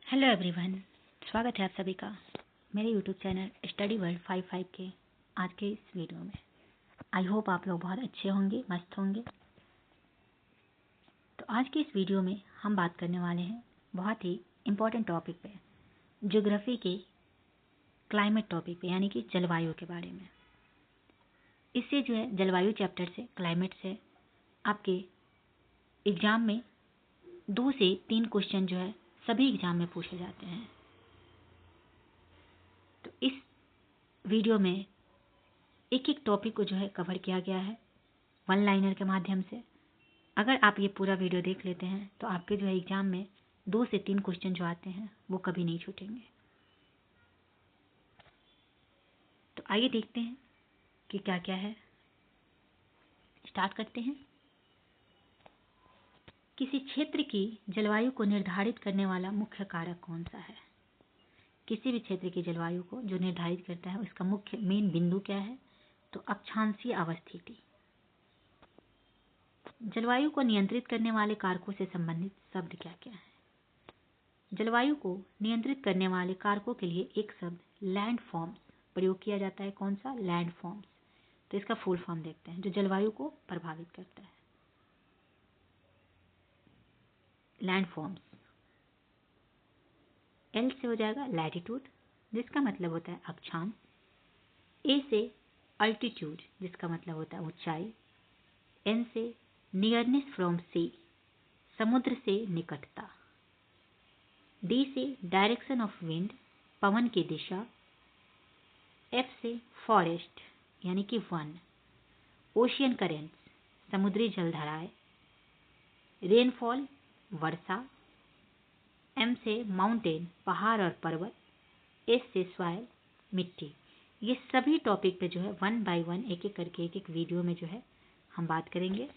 Hello everyone, स्वागत है आप सभी का मेरे यूट्यूब चैनल स्टडी वर्ल्ड 55 के आज के इस वीडियो में। आई होप आप लोग बहुत अच्छे होंगे, मस्त होंगे। तो आज के इस वीडियो में हम बात करने वाले हैं बहुत ही इम्पोर्टेंट टॉपिक पे, ज्योग्राफी के क्लाइमेट टॉपिक पे, यानी कि जलवायु के बारे में। इससे जो है जलवायु चैप्टर से, क्लाइमेट से आपके एग्जाम में 2 से 3 क्वेश्चन जो है सभी एग्जाम में पूछे जाते हैं। तो इस वीडियो में एक एक टॉपिक को जो है कवर किया गया है वन लाइनर के माध्यम से। अगर आप ये पूरा वीडियो देख लेते हैं तो आपके जो है एग्जाम में 2 से 3 क्वेश्चन जो आते हैं वो कभी नहीं छूटेंगे। तो आइए देखते हैं कि क्या क्या है। स्टार्ट करते हैं। किसी क्षेत्र की जलवायु को निर्धारित करने वाला मुख्य कारक कौन सा है? किसी भी क्षेत्र की जलवायु को जो निर्धारित करता है उसका मुख्य मेन बिंदु क्या है? तो अक्षांशीय अवस्थिति। जलवायु को नियंत्रित करने वाले कारकों से संबंधित शब्द क्या क्या है? जलवायु को नियंत्रित करने वाले कारकों के लिए एक शब्द लैंड फॉर्म्स प्रयोग किया जाता है। कौन सा? Land forms. तो इसका फुल फॉर्म देखते हैं जो जलवायु को प्रभावित करता है। लैंड फॉर्म्स, एल से हो जाएगा लैटिट्यूड, जिसका मतलब होता है अक्षांश। ए से अल्टीट्यूड, जिसका मतलब होता है ऊंचाई। एन से नियरनेस फ्रॉम सी, समुद्र से निकटता। डी से डायरेक्शन ऑफ विंड, पवन की दिशा। एफ से फॉरेस्ट यानी कि वन। ओशियन करेंट्स, समुद्री जलधाराएं। रेनफॉल, वर्षा। एम से माउंटेन, पहाड़ और पर्वत। एस से सॉइल, मिट्टी। ये सभी टॉपिक पे जो है वन बाय वन एक एक करके एक एक वीडियो में जो है हम बात करेंगे।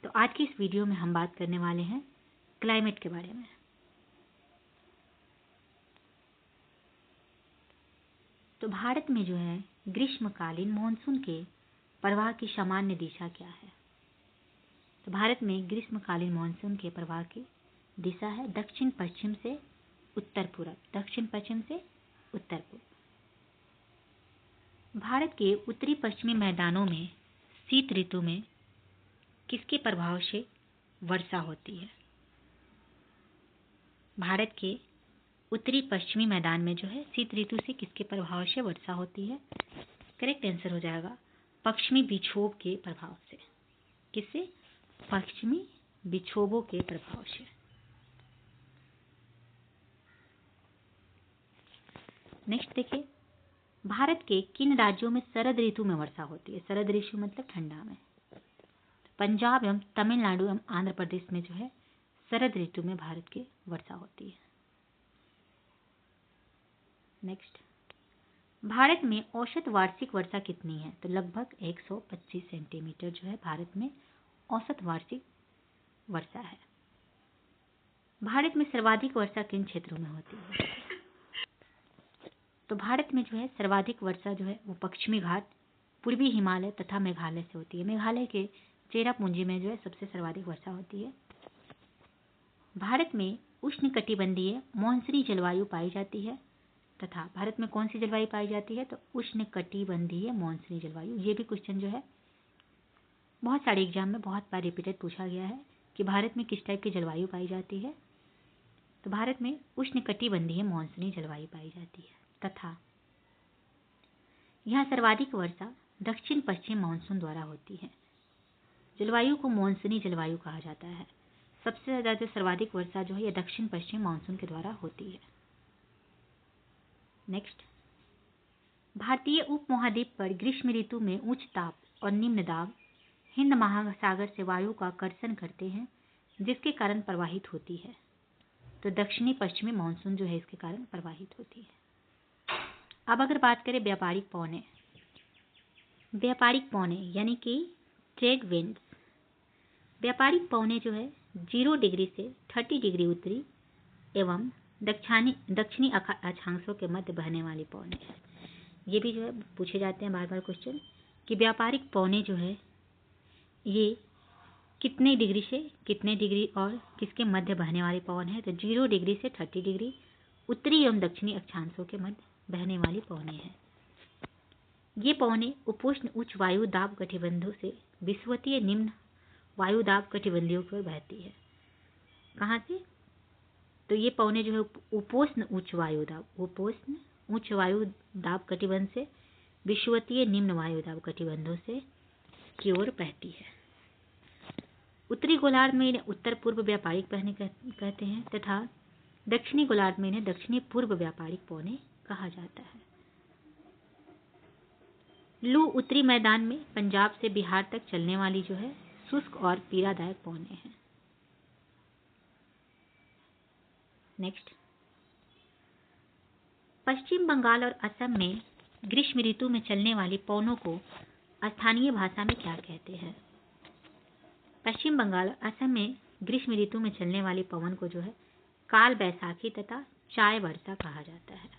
तो आज की इस वीडियो में हम बात करने वाले हैं क्लाइमेट के बारे में। तो भारत में जो है ग्रीष्मकालीन मॉनसून के प्रवाह की सामान्य दिशा क्या है? तो भारत में ग्रीष्मकालीन मॉनसून के प्रवाह की दिशा है दक्षिण पश्चिम से उत्तर पूरब। दक्षिण पश्चिम से उत्तर पूर्व। भारत के उत्तरी पश्चिमी मैदानों में शीत ऋतु में किसके प्रभाव से वर्षा होती है? भारत के उत्तरी पश्चिमी मैदान में जो है शीत ऋतु से किसके प्रभाव से वर्षा होती है? करेक्ट आंसर हो जाएगा पश्चिमी विक्षोभ के प्रभाव से। किससे? पश्चिमी विक्षोभों के प्रभाव से। नेक्स्ट देखिए, भारत के किन राज्यों में शरद ऋतु में वर्षा होती है? शरद ऋतु मतलब ठंडा में। पंजाब एवं तमिलनाडु एवं आंध्र प्रदेश में जो है शरद ऋतु में भारत की वर्षा होती है। नेक्स्ट, भारत में औसत वार्षिक वर्षा कितनी है? तो लगभग 125 सेंटीमीटर जो है भारत में औसत वार्षिक वर्षा है। भारत में सर्वाधिक वर्षा किन क्षेत्रों में होती है? तो भारत में जो है सर्वाधिक वर्षा जो है वो पश्चिमी घाट, पूर्वी हिमालय तथा मेघालय से होती है। मेघालय के चेरापूंजी में जो है सबसे सर्वाधिक वर्षा होती है। भारत में उष्णकटिबंधीय मॉनसूनी जलवायु पाई जाती है तथा भारत में कौन सी जलवायु पाई जाती है? तो उष्णकटिबंधीय मॉनसूनी जलवायु। ये भी क्वेश्चन जो है बहुत सारे एग्जाम में बहुत बार रिपीटेड पूछा गया है कि भारत में किस टाइप की जलवायु पाई जाती है। तो भारत में उष्णकटिबंधीय मॉनसूनी जलवायु पाई जाती है तथा यहाँ सर्वाधिक वर्षा दक्षिण पश्चिम मानसून द्वारा होती है। जलवायु को मॉनसूनी जलवायु कहा जाता है। सबसे ज्यादा जो सर्वाधिक वर्षा जो है यह दक्षिण पश्चिम मानसून के द्वारा होती है। नेक्स्ट, भारतीय उपमहाद्वीप पर ग्रीष्म ऋतु में उच्च ताप और निम्न दाब हिंद महासागर से वायु का आकर्षण करते हैं जिसके कारण प्रवाहित होती है। तो दक्षिणी पश्चिमी मानसून जो है इसके कारण प्रवाहित होती है। अब अगर बात करें व्यापारिक पौने, व्यापारिक पौने यानी कि ट्रेड विंड्स। व्यापारिक पौने जो है 0 डिग्री से 30 डिग्री उत्तरी एवं दक्षिणी अक्षांशों के मध्य बहने वाली पौने है। ये भी जो है पूछे जाते हैं बार बार क्वेश्चन कि व्यापारिक पौने जो है ये कितने डिग्री से कितने डिग्री और किसके मध्य बहने वाली पवन है? तो 0 डिग्री से 30 डिग्री उत्तरी एवं दक्षिणी अक्षांशों के मध्य बहने वाली पवनें हैं। ये पवनें उपोष्ण उच्च वायु दाब कटिबंधों से विषुवतीय निम्न वायु दाब कटिबंधियों की ओर बहती है। कहाँ से? तो ये पवनें जो है उपोष्ण उच्च वायु दाब कटिबंध से विषुवतीय निम्न वायु दाब कटिबंधों से की ओर बहती है। उत्तरी गोलार्ध में इन्हें उत्तर पूर्व व्यापारिक पवनें कहते हैं तथा दक्षिणी गोलार्ध में इन्हें दक्षिणी पूर्व व्यापारिक पवनें कहा जाता है। लू उत्तरी मैदान में पंजाब से बिहार तक चलने वाली जो है शुष्क और पीड़ादायक पवनें हैं। नेक्स्ट, पश्चिम बंगाल और असम में ग्रीष्म ऋतु में चलने वाली पवनों को स्थानीय भाषा में क्या कहते हैं? पश्चिम बंगाल और असम में ग्रीष्म ऋतु में चलने वाली पवन को जो है काल बैसाखी तथा चाय वर्षा कहा जाता है।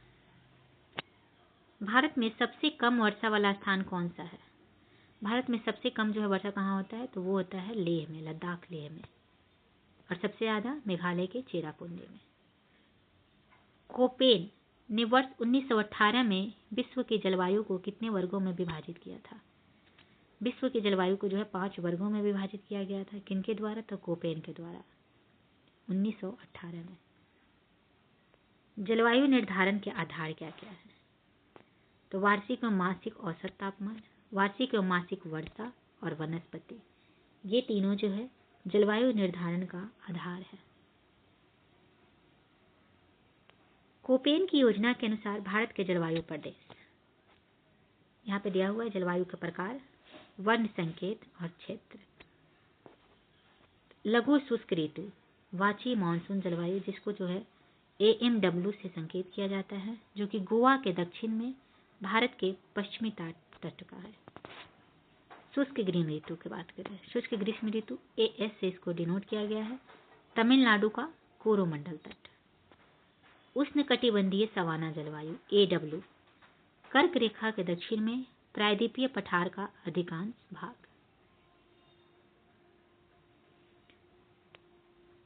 भारत में सबसे कम वर्षा वाला स्थान कौन सा है? भारत में सबसे कम जो है वर्षा कहाँ होता है? तो वो होता है लेह में, लद्दाख लेह में, और सबसे ज़्यादा मेघालय के चेरापूंजी में। कोपेन ने वर्ष 1918 में विश्व की जलवायु को कितने वर्गों में विभाजित किया था? विश्व की जलवायु को जो है 5 वर्गों में विभाजित किया गया था। किनके द्वारा? तो कोपेन के द्वारा 1918 में। जलवायु निर्धारण के आधार क्या क्या है? तो वार्षिक एवं मासिक औसत तापमान, वार्षिक एवं मासिक वर्षा और वनस्पति, ये तीनों जो है जलवायु निर्धारण का आधार है। कोपेन की योजना के अनुसार भारत के जलवायु प्रदेश, यहाँ पे दिया हुआ है जलवायु के प्रकार, वर्ण संकेत और क्षेत्र। लघु शुष्क ऋतु, वाची मानसून जलवायु, जिसको जो है AMW से संकेत किया जाता है, जो कि गोवा के दक्षिण में भारत के पश्चिमी तट का है। शुष्क ग्रीष्म ऋतु की बात करें, शुष्क ग्रीष्म ऋतु AS से इसको डिनोट किया गया है, तमिलनाडु का कोरोमंडल तट। उष्णकटिबंधीय सवाना जलवायु AW, कर्क रेखा के दक्षिण में प्रायद्वीपीय पठार का अधिकांश भाग।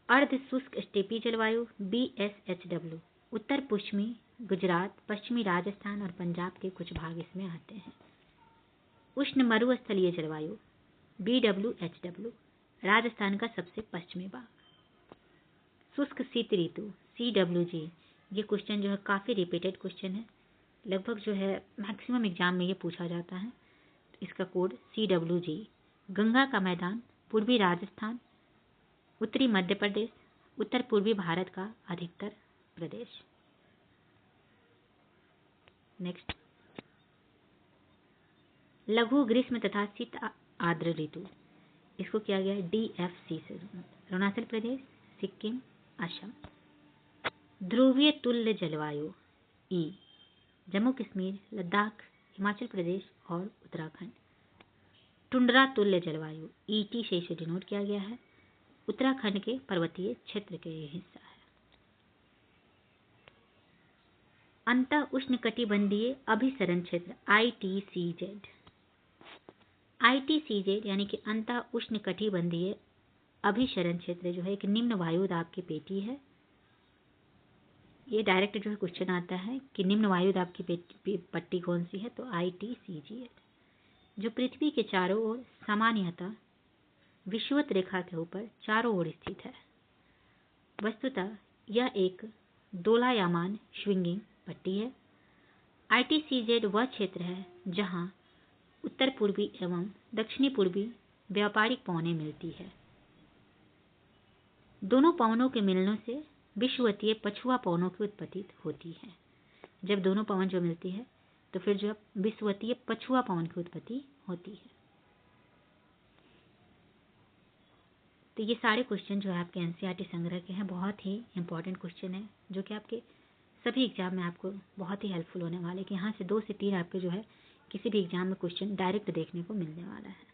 अर्ध शुष्क स्टेपी जलवायु BSHW, उत्तर पश्चिमी गुजरात, पश्चिमी राजस्थान और पंजाब के कुछ भाग इसमें आते हैं। उष्ण मरुस्थलीय जलवायु BWHW, राजस्थान का सबसे पश्चिमी भाग। शुष्क शीत ऋतु CWG, ये क्वेश्चन जो है काफ़ी रिपीटेड क्वेश्चन है, लगभग जो है मैक्सिमम एग्जाम में ये पूछा जाता है। इसका कोड CWG, गंगा का मैदान, पूर्वी राजस्थान, उत्तरी मध्य प्रदेश, उत्तर पूर्वी भारत का अधिकतर प्रदेश। नेक्स्ट, लघु ग्रीष्म तथा शीत आर्द्र ऋतु, इसको किया गया है DFC से, अरुणाचल प्रदेश, सिक्किम, असम। ध्रुवीय तुल्य जलवायु E, जम्मू कश्मीर, लद्दाख, हिमाचल प्रदेश और उत्तराखंड। टुंड्रा तुल्य जलवायु ET से इसे डिनोट किया गया है, उत्तराखंड के पर्वतीय क्षेत्र के ये हिस्सा है। अंतः उष्णकटिबंधीय अभिसरण क्षेत्र ITCZ यानी कि अंतः उष्णकटिबंधीय अभिसरण क्षेत्र जो है एक निम्न वायु दाब की पेटी है। ये डायरेक्ट जो है क्वेश्चन आता है कि निम्न वायु दाब की पट्टी कौन सी है? तो ITCZ, जो पृथ्वी के चारों ओर सामान्यतः विषुवत रेखा के ऊपर चारों ओर स्थित है। वस्तुतः यह एक दोलायमान स्विंगिंग पट्टी है। ITCZ वह क्षेत्र है जहां उत्तर पूर्वी एवं दक्षिणी पूर्वी व्यापारिक पवनें मिलती है। दोनों पवनों के मिलने से विषुवतीय पछुआ पवनों की उत्पत्ति होती है। जब दोनों पवन जो मिलती है तो फिर जो विषुवतीय पछुआ पवन की उत्पत्ति होती है। तो ये सारे क्वेश्चन जो है आपके NCERT संग्रह के हैं, बहुत ही इंपॉर्टेंट क्वेश्चन है, जो कि आपके सभी एग्जाम में आपको बहुत ही हेल्पफुल होने वाले, कि यहाँ से 2 से 3 आपके जो है किसी भी एग्जाम में क्वेश्चन डायरेक्ट देखने को मिलने वाला है।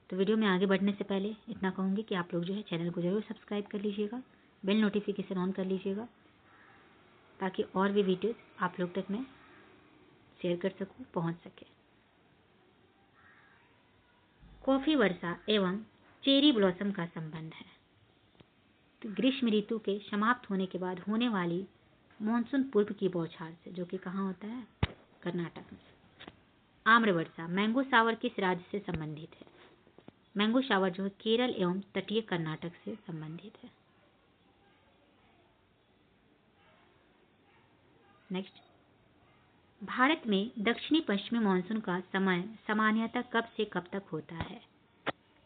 तो वीडियो में आगे बढ़ने से पहले इतना कहूँगी कि आप लोग जो है चैनल को जरूर सब्सक्राइब कर लीजिएगा, बेल नोटिफिकेशन ऑन कर लीजिएगा, ताकि और भी वीडियोस आप लोग तक मैं शेयर कर सकूँ, पहुँच सके। कॉफी वर्षा एवं चेरी ब्लॉसम का संबंध है। तो ग्रीष्म ऋतु के समाप्त होने के बाद होने वाली मानसून पूर्व की बौछार से, जो कि कहाँ होता है? कर्नाटक में। आम्र वर्षा, मैंगो शावर किस राज्य से संबंधित है? मैंगो शावर जो है केरल एवं तटीय कर्नाटक से संबंधित है। नेक्स्ट, भारत में दक्षिणी पश्चिमी मानसून का समय सामान्यतः कब से कब तक होता है?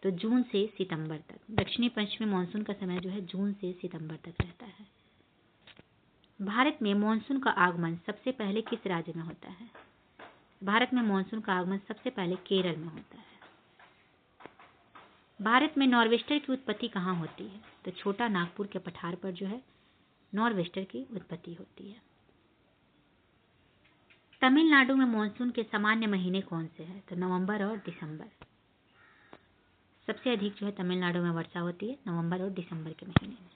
तो जून से सितंबर तक। दक्षिणी पश्चिमी मानसून का समय जो है जून से सितंबर तक रहता है। भारत में मानसून का आगमन सबसे पहले किस राज्य में होता है? भारत में मानसून का आगमन सबसे पहले केरल में होता है। भारत में नॉर्वेस्टर की उत्पत्ति कहाँ होती है? तो छोटा नागपुर के पठार पर जो है नॉर्वेस्टर की उत्पत्ति होती है। तमिलनाडु में मानसून के सामान्य महीने कौन से हैं? तो नवंबर और दिसंबर। सबसे अधिक जो है तमिलनाडु में वर्षा होती है नवंबर और दिसंबर के महीने में।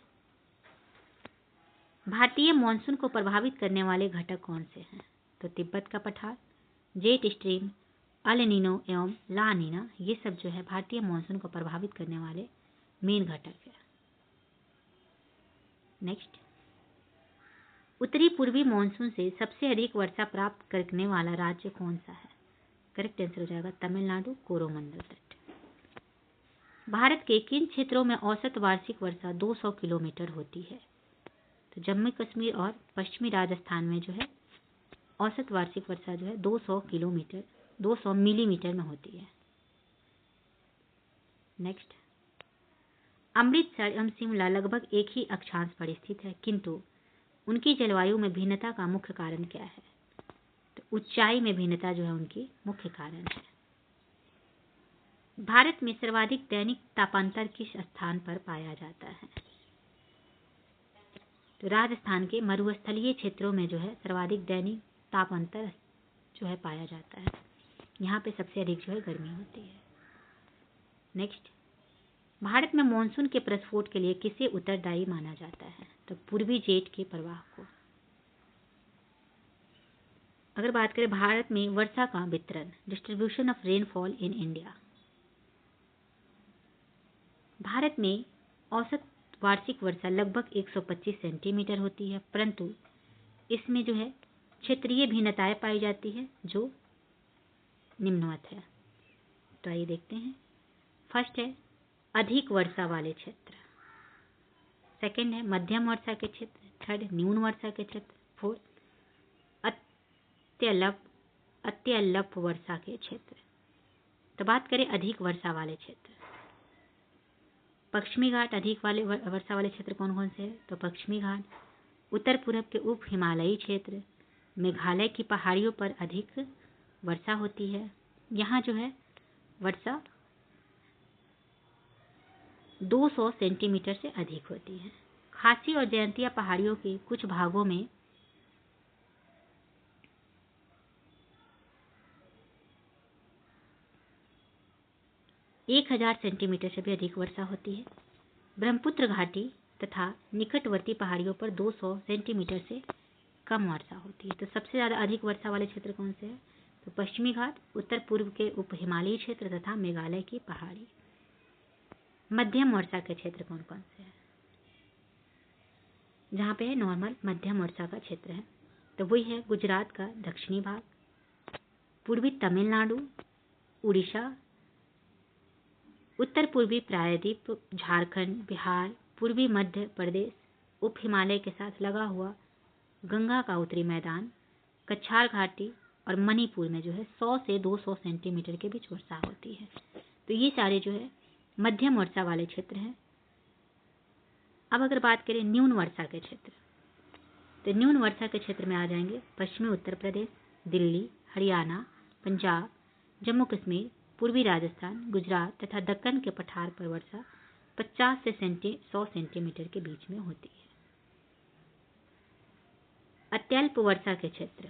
भारतीय मानसून को प्रभावित करने वाले घटक कौन से हैं? तो तिब्बत का पठार, जेट स्ट्रीम, अल नीनो एवं ला नीना, ये सब जो है भारतीय मानसून को प्रभावित करने वाले मेन घटक है। नेक्स्ट, उत्तरी पूर्वी मानसून से सबसे अधिक वर्षा प्राप्त करने वाला राज्य कौन सा है? करेक्ट आंसर हो जाएगा तमिलनाडु, कोरोमंडल तट। भारत के किन क्षेत्रों में औसत वार्षिक वर्षा 200 किलोमीटर होती है? तो जम्मू कश्मीर और पश्चिमी राजस्थान में जो है औसत वार्षिक वर्षा जो है 200 मिलीमीटर में होती है। नेक्स्ट, अमृतसर एवं शिमला लगभग एक ही अक्षांश पर स्थित है, किंतु उनकी जलवायु में भिन्नता का मुख्य कारण क्या है? तो ऊंचाई में भिन्नता जो है उनकी मुख्य कारण है। भारत में सर्वाधिक दैनिक तापांतर किस स्थान पर पाया जाता है? तो राजस्थान के मरुस्थलीय क्षेत्रों में जो है सर्वाधिक दैनिक तापांतर जो है पाया जाता है। यहाँ पे सबसे अधिक जो है गर्मी होती है। नेक्स्ट, भारत में मानसून के प्रस्फोट के लिए किसे उत्तरदायी माना जाता है? तो पूर्वी जेट के प्रवाह को। अगर बात करें भारत में वर्षा का वितरण, distribution of rainfall in India, Bharat में औसत वार्षिक वर्षा लगभग 125 सेंटीमीटर होती है, परंतु इसमें जो है क्षेत्रीय भिन्नताएं पाई जाती है जो निम्नवत है। तो आइए देखते हैं। फर्स्ट है अधिक वर्षा वाले क्षेत्र, सेकंड है मध्यम वर्षा के क्षेत्र, थर्ड न्यून वर्षा के क्षेत्र, फोर्थ अत्यल्प वर्षा के क्षेत्र। तो बात करें अधिक वर्षा वाले क्षेत्र, पश्चिमी घाट अधिक वाले वर्षा वाले क्षेत्र कौन कौन से हैं? तो पश्चिमी घाट, उत्तर पूर्व के उप हिमालयी क्षेत्र, मेघालय की पहाड़ियों पर अधिक वर्षा होती है। यहाँ जो है वर्षा 200 सेंटीमीटर से अधिक होती है। खासी और जयंतिया पहाड़ियों के कुछ भागों में 1000 सेंटीमीटर से भी अधिक वर्षा होती है। ब्रह्मपुत्र घाटी तथा निकटवर्ती पहाड़ियों पर 200 सेंटीमीटर से कम वर्षा होती है। तो सबसे ज़्यादा अधिक वर्षा वाले क्षेत्र कौन से हैं? तो पश्चिमी घाट, उत्तर पूर्व के उप हिमालयी क्षेत्र तथा मेघालय की पहाड़ी। मध्यम वर्षा के क्षेत्र कौन कौन से हैं? जहाँ पे है नॉर्मल मध्यम वर्षा का क्षेत्र है तो वही है गुजरात का दक्षिणी भाग, पूर्वी तमिलनाडु, उड़ीसा, उत्तर पूर्वी प्रायद्वीप, झारखंड, बिहार, पूर्वी मध्य प्रदेश, उप हिमालय के साथ लगा हुआ गंगा का उत्तरी मैदान, कच्छार घाटी और मणिपुर में जो है 100 से 200 सेंटीमीटर के बीच वर्षा होती है। तो ये सारे जो है मध्यम वर्षा वाले क्षेत्र हैं। अब अगर बात करें न्यून वर्षा के क्षेत्र, तो न्यून वर्षा के क्षेत्र में आ जाएंगे पश्चिमी उत्तर प्रदेश, दिल्ली, हरियाणा, पंजाब, जम्मू कश्मीर, पूर्वी राजस्थान, गुजरात तथा दक्कन के पठार पर वर्षा 50 से 100 सेंटीमीटर के बीच में होती है। अत्यल्प वर्षा के क्षेत्र,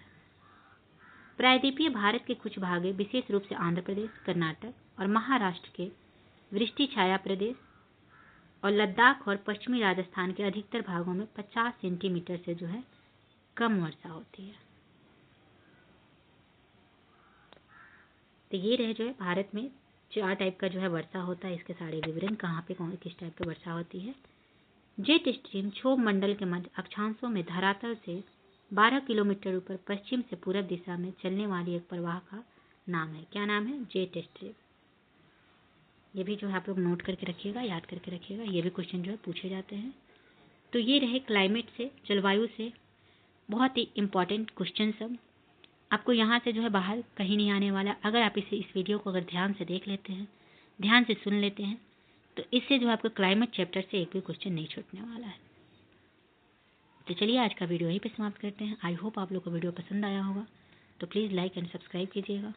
प्रायद्वीपीय भारत के कुछ भाग, विशेष रूप से आंध्र प्रदेश, कर्नाटक और महाराष्ट्र के वृष्टि छाया प्रदेश और लद्दाख और पश्चिमी राजस्थान के अधिकतर भागों में 50 सेंटीमीटर से जो है कम वर्षा होती है। तो ये रहे जो है भारत में 4 टाइप का जो है वर्षा होता है, इसके सारे विवरण कहाँ पे कौन किस टाइप की वर्षा होती है। जेट स्ट्रीम क्षोभ मंडल के मध्य अक्षांशों में धरातल से 12 किलोमीटर ऊपर पश्चिम से पूरब दिशा में चलने वाली एक प्रवाह का नाम है। क्या नाम है? Jet stream. ये भी जो है आप लोग नोट करके रखिएगा, याद करके रखिएगा, ये भी क्वेश्चन जो है पूछे जाते हैं। तो ये रहे क्लाइमेट से, जलवायु से बहुत ही इम्पॉर्टेंट क्वेश्चन सब। आपको यहाँ से जो है बाहर कहीं नहीं आने वाला। अगर आप इस वीडियो को अगर ध्यान से देख लेते हैं, ध्यान से सुन लेते हैं, तो इससे जो है आपको क्लाइमेट चैप्टर से एक भी क्वेश्चन नहीं छूटने वाला है। तो चलिए आज का वीडियो यहीं पे समाप्त करते हैं। आई होप आप लोग को वीडियो पसंद आया होगा, तो प्लीज़ लाइक एंड सब्सक्राइब कीजिएगा।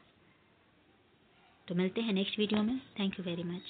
तो मिलते हैं नेक्स्ट वीडियो में। Thank you very much.